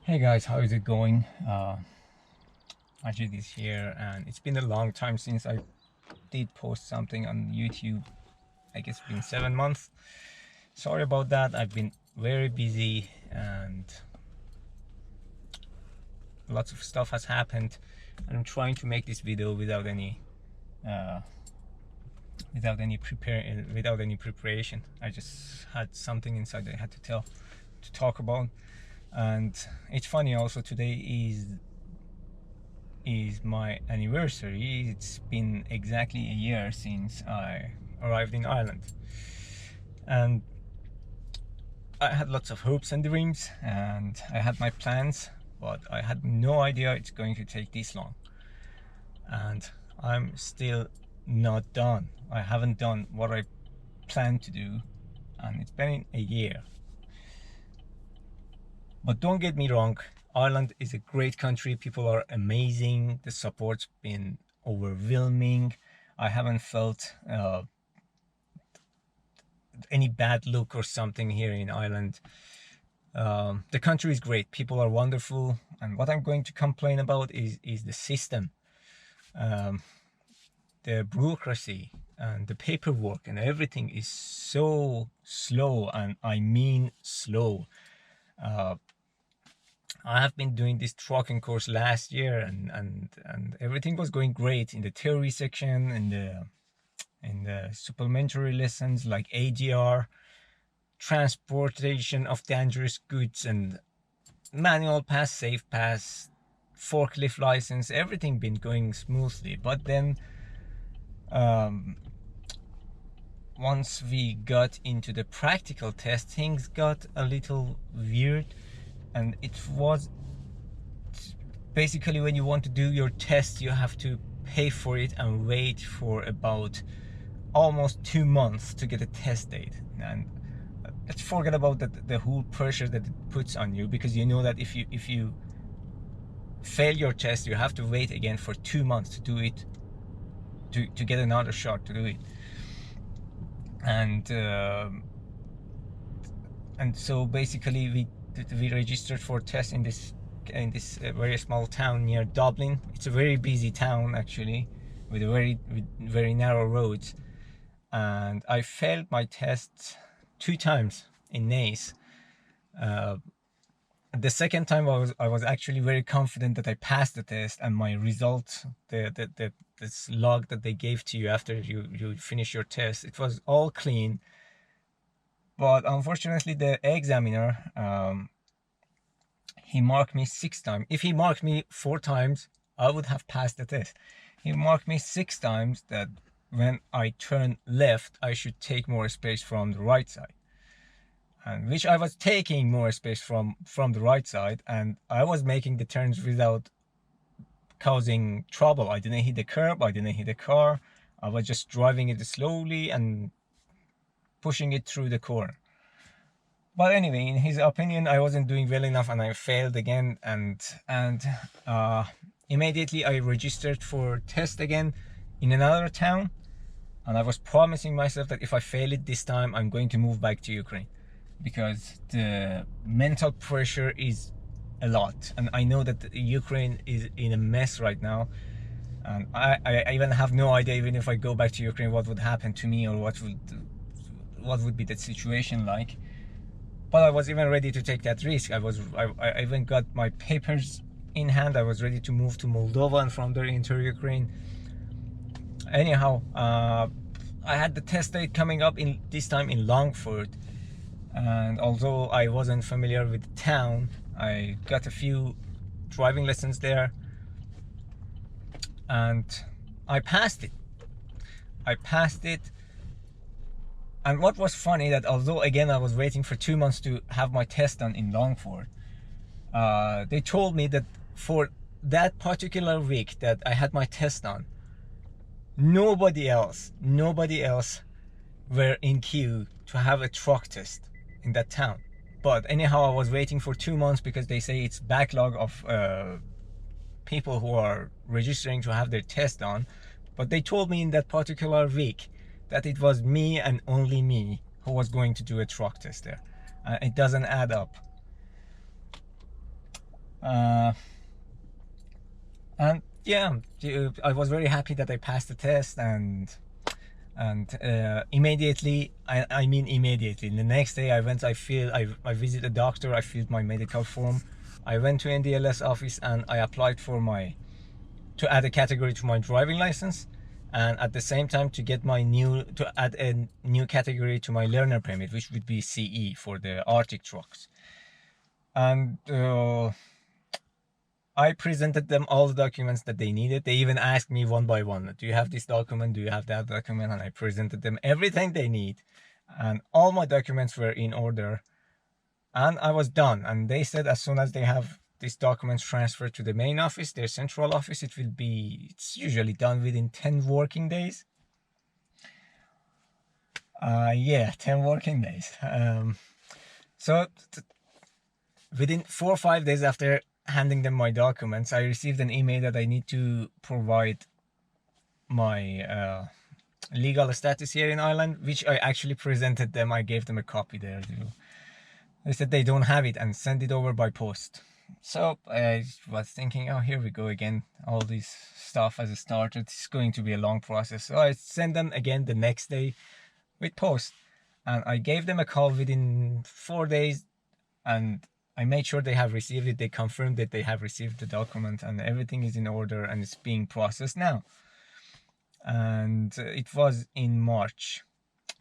Hey guys, how is it going? Ajit is here, and it's been a long time since I did post something on YouTube. I guess it's been 7 months. Sorry about that. I've been very busy and lots of stuff has happened. I'm trying to make this video uh, without any preparation. I just had something inside that I had to talk about. And it's funny also, today is my anniversary. It's been exactly a year since I arrived in Ireland, and I had lots of hopes and dreams, and I had my plans, but I had no idea it's going to take this long. And I'm still not done. I haven't done what I planned to do, and it's been a year. But don't get me wrong, Ireland is a great country. People are amazing. The support's been overwhelming. I haven't felt any bad look or something here in Ireland. The country is great. People are wonderful. And what I'm going to complain about is the system, the bureaucracy and the paperwork and everything is so slow, and I mean slow. I have been doing this trucking course last year, and everything was going great in the theory section, in the supplementary lessons like ADR, transportation of dangerous goods, and manual pass, safe pass, forklift license. Everything been going smoothly. But then once we got into the practical test, things got a little weird. And it was basically, when you want to do your test, you have to pay for it and wait for about almost 2 months to get a test date. And let's forget about the whole pressure that it puts on you, because you know that if you fail your test, you have to wait again for 2 months to do it, to get another shot to do it. And so basically we registered for tests in this very small town near Dublin. It's a very busy town actually, with very narrow roads. And I failed my test 2 times in Nace. The second time I was actually very confident that I passed the test, and my result, this log that they gave to you after you finish your test, it was all clean. But unfortunately, the examiner, he marked me 6 times. If he marked me 4 times, I would have passed the test. He marked me 6 times that when I turn left, I should take more space from the right side. And which I was taking more space from the right side, and I was making the turns without causing trouble. I didn't hit the curb, I didn't hit the car. I was just driving it slowly and pushing it through the corner. But anyway, in his opinion, I wasn't doing well enough, and I failed again. And immediately I registered for test again in another town, and I was promising myself that if I fail it this time, I'm going to move back to Ukraine, because the mental pressure is a lot. And I know that Ukraine is in a mess right now, and I even have no idea, even if I go back to Ukraine, what would happen to me, or what would be the situation like. But I was even ready to take that risk. I even got my papers in hand. I was ready to move to Moldova, and from there into Ukraine. Anyhow, I had the test date coming up this time in Longford, and although I wasn't familiar with the town, I got a few driving lessons there, and I passed it. And what was funny, that although again I was waiting for 2 months to have my test done in Longford, they told me that for that particular week that I had my test done, nobody else were in queue to have a truck test in that town. But anyhow, I was waiting for 2 months because they say it's backlog of people who are registering to have their test done. But they told me in that particular week that it was me and only me who was going to do a truck test there. It doesn't add up. And yeah, I was very happy that I passed the test, and immediately, I mean immediately, the next day I visited a doctor, I filled my medical form, I went to NDLS office, and I applied to add a category to my driving license, and at the same time to add a new category to my learner permit, which would be CE for the Arctic trucks. And I presented them all the documents that they needed. They even asked me one by one, do you have this document? Do you have that document? And I presented them everything they need. And all my documents were in order. And I was done. And they said as soon as they have these documents transferred to the main office, their central office, it's usually done within 10 working days. Yeah, 10 working days. So within 4 or 5 days after handing them my documents, I received an email that I need to provide my legal status here in Ireland, which I actually presented them. I gave them a copy there too. They said they don't have it and send it over by post. So I was thinking, oh, here we go again. All this stuff has started. It's going to be a long process. So I sent them again the next day with post. And I gave them a call within 4 days, and I made sure they have received it. They confirmed that they have received the document and everything is in order and it's being processed now. And it was in March.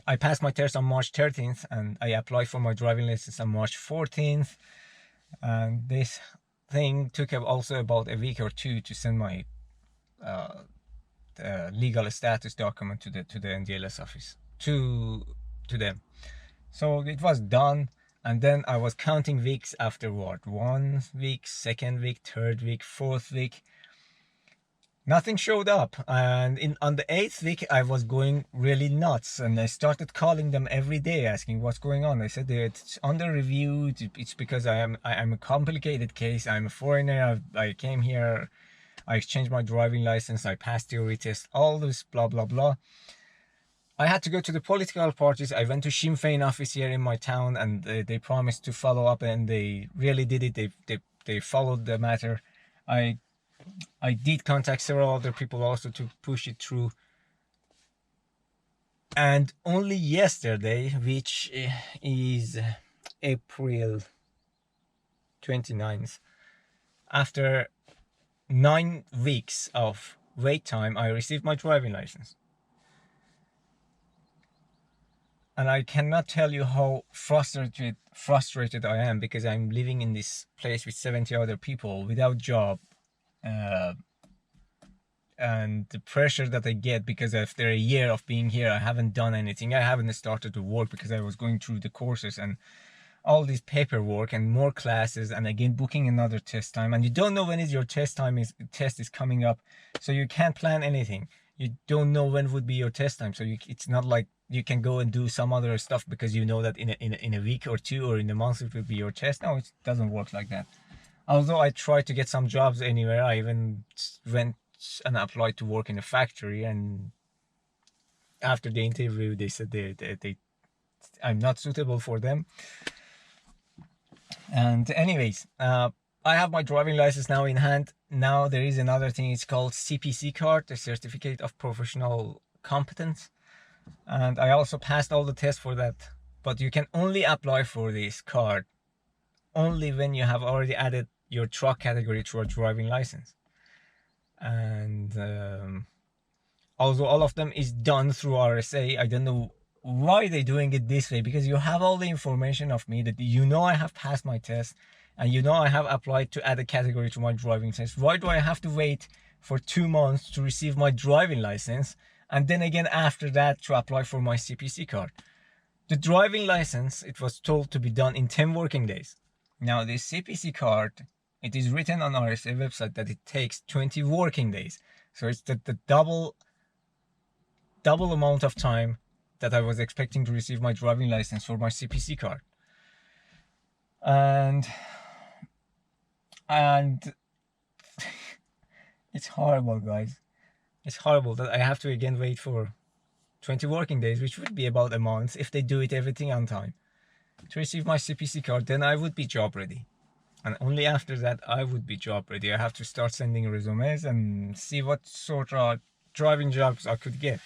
I passed my test on March 13th and I applied for my driving license on March 14th. And this thing took also about a week or two to send my legal status document to the NDLS office, to them. So it was done. And then I was counting weeks afterward. 1 week, 2nd week, 3rd week, 4th week. Nothing showed up. And on the 8th week, I was going really nuts. And I started calling them every day, asking what's going on. They said it's under review. It's because I'm a complicated case. I'm a foreigner. I came here. I exchanged my driving license. I passed theory test. All this blah, blah, blah. I had to go to the political parties. I went to Sinn Féin office here in my town, and they promised to follow up, and they really did it. They followed the matter. I did contact several other people also to push it through. And only yesterday, which is April 29th, after 9 weeks of wait time, I received my driving license. And I cannot tell you how frustrated I am, because I'm living in this place with 70 other people without job, and the pressure that I get because after a year of being here, I haven't done anything. I haven't started to work because I was going through the courses and all this paperwork and more classes, and again booking another test time, and you don't know when your test is coming up, so you can't plan anything. You don't know when would be your test time, so it's not like you can go and do some other stuff because you know that in a week or two or in a month it will be your test. No, it doesn't work like that. Although I tried to get some jobs anywhere, I even went and applied to work in a factory, and after the interview they said I'm not suitable for them. And anyways, I have my driving license now in hand. Now there is another thing, it's called CPC card, the Certificate of Professional Competence. And I also passed all the tests for that. But you can only apply for this card only when you have already added your truck category to a driving license. And although all of them is done through RSA, I don't know why they're doing it this way, because you have all the information of me that you know I have passed my test and you know I have applied to add a category to my driving test. Why do I have to wait for 2 months to receive my driving license, and then again after that to apply for my CPC card? The driving license, it was told to be done in 10 working days. Now this CPC card, it is written on RSA website that it takes 20 working days. So it's the double amount of time that I was expecting to receive my driving license for my CPC card. And it's horrible, guys. It's horrible that I have to again wait for 20 working days, which would be about a month if they do everything on time, to receive my CPC card. Then I would be job ready. and only after that I would be job ready. I have to start sending resumes and see what sort of driving jobs I could get.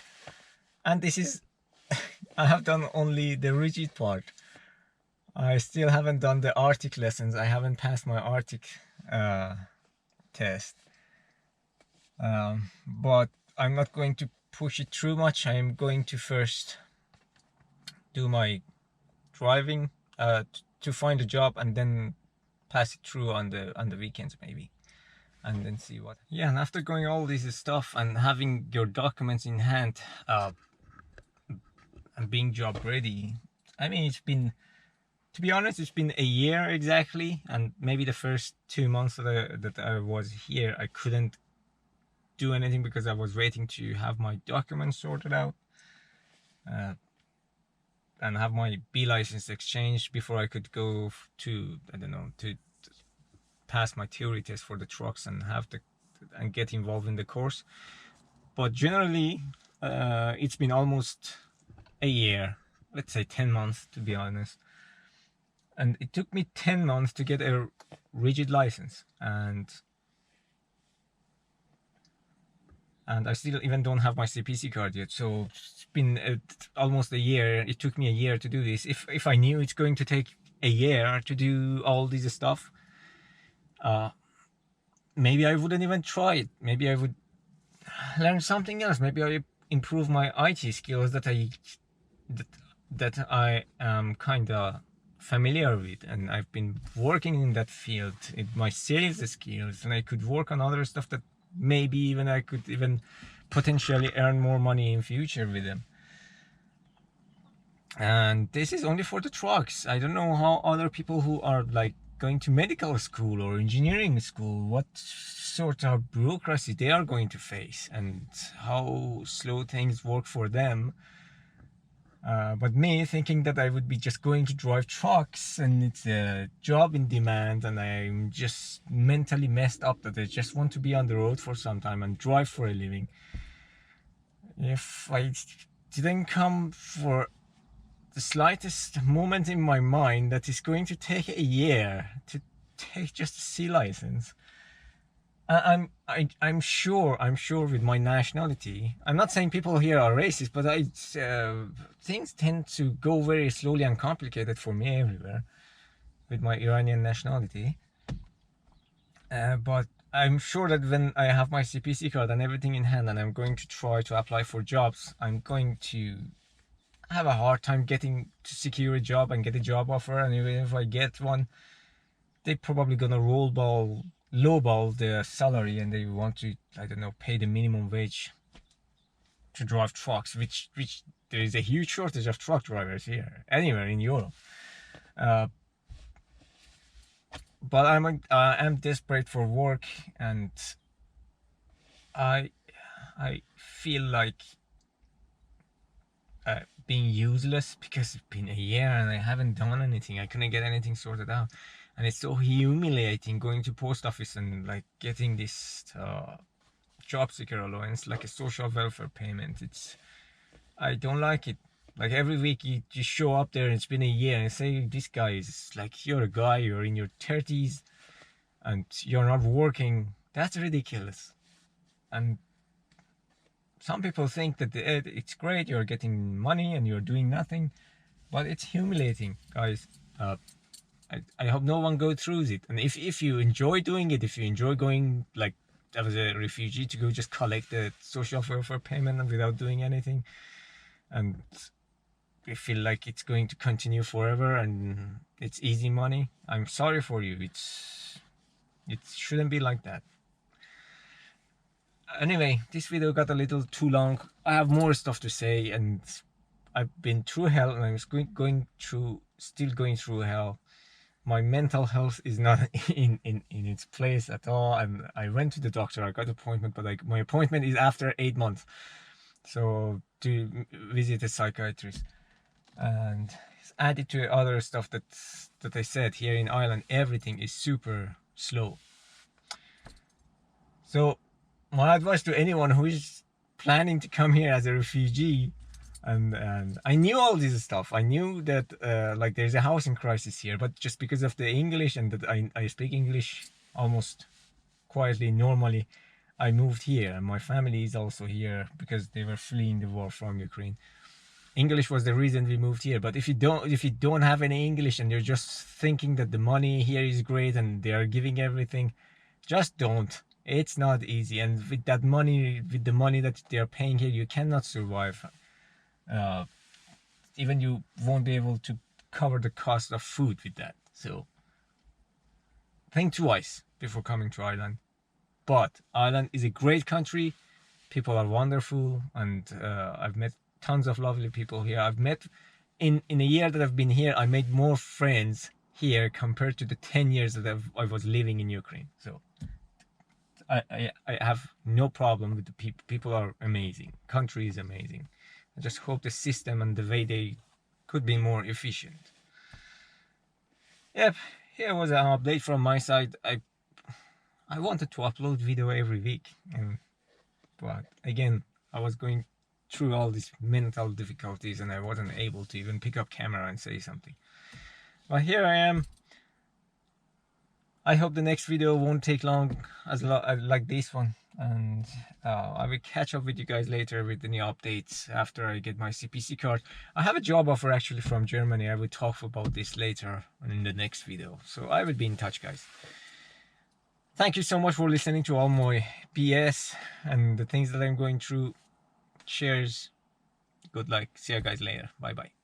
And this is I have done only the rigid part. I still haven't done the Arctic lessons. I haven't passed my Arctic test. But I'm not going to push it too much. I am going to first do my driving to find a job, and then pass it through on the weekends maybe, and then see what. Yeah, and after going all this stuff and having your documents in hand and being job ready, I mean, it's been, to be honest, it's been a year exactly, and maybe the first 2 months that I was here, I couldn't do anything because I was waiting to have my documents sorted out and have my B license exchanged before I could go to, I don't know, to pass my theory test for the trucks and and get involved in the course. But generally, it's been almost a year, let's say 10 months to be honest. And it took me 10 months to get a rigid license, and I still even don't have my CPC card yet. So it's been almost a year. It took me a year to do this. If I knew it's going to take a year to do all this stuff, maybe I wouldn't even try it. Maybe I would learn something else. Maybe I improve my IT skills that I am kind of familiar with, and I've been working in that field, in my sales skills, and I could work on other stuff that maybe even I could even potentially earn more money in future with them. And this is only for the trucks. I don't know how other people who are like going to medical school or engineering school, what sort of bureaucracy they are going to face and how slow things work for them. But me thinking that I would be just going to drive trucks and it's a job in demand, and I'm just mentally messed up that I just want to be on the road for some time and drive for a living. If I didn't come for the slightest moment in my mind that it's going to take a year to take just a C license, I'm sure with my nationality, I'm not saying people here are racist, but things tend to go very slowly and complicated for me everywhere with my Iranian nationality. But I'm sure that when I have my CPC card and everything in hand and I'm going to try to apply for jobs, I'm going to have a hard time getting to secure a job and get a job offer. And even if I get one, they're probably gonna lowball the salary, and they want to, I don't know, pay the minimum wage to drive trucks, which there is a huge shortage of truck drivers here anywhere in Europe. But I'm desperate for work, and I feel like being useless because it's been a year and I haven't done anything. I couldn't get anything sorted out, and it's so humiliating going to post office and like getting this job seeker allowance, like a social welfare payment. I don't like it. Like every week you just show up there and it's been a year and say, this guy is like, you're a guy, you're in your 30s and you're not working. That's ridiculous. And some people think that it's great, you're getting money and you're doing nothing, but it's humiliating, guys. I hope no one goes through it. And if you enjoy doing it, if you enjoy going like as a refugee to go just collect the social welfare payment without doing anything, and you feel like it's going to continue forever and it's easy money, I'm sorry for you. It shouldn't be like that. Anyway, this video got a little too long. I have more stuff to say, and I've been through hell, and I'm still going through hell. My mental health is not in its place at all. I went to the doctor, I got an appointment, but like my appointment is after 8 months, so to visit a psychiatrist. And added to other stuff that I said, here in Ireland everything is super slow. So my advice to anyone who is planning to come here as a refugee, And I knew all this stuff. I knew that like there's a housing crisis here, but just because of the English and that I speak English almost quietly normally, I moved here, and my family is also here because they were fleeing the war from Ukraine. English was the reason we moved here. But if you don't have any English and you're just thinking that the money here is great and they are giving everything, just don't. It's not easy, and with that money, with the money that they are paying here, you cannot survive. Uh, Even you won't be able to cover the cost of food with that. So think twice before coming to Ireland. But Ireland is a great country. People are wonderful, and I've met tons of lovely people here. I've met in a year that I've been here, I made more friends here compared to the 10 years that I was living in Ukraine. So I have no problem with the people. People are amazing. Country is amazing. I just hope the system and the way they could be more efficient. Yep, here was an update from my side. I wanted to upload video every week, but again, I was going through all these mental difficulties and I wasn't able to even pick up camera and say something. But here I am. I hope the next video won't take long as like this one, and I will catch up with you guys later with the new updates after I get my CPC card. I have a job offer actually from Germany. I will talk about this later in the next video, so I will be in touch, guys. Thank you so much for listening to all my BS and the things that I'm going through. Cheers, good luck, see you guys later, bye bye.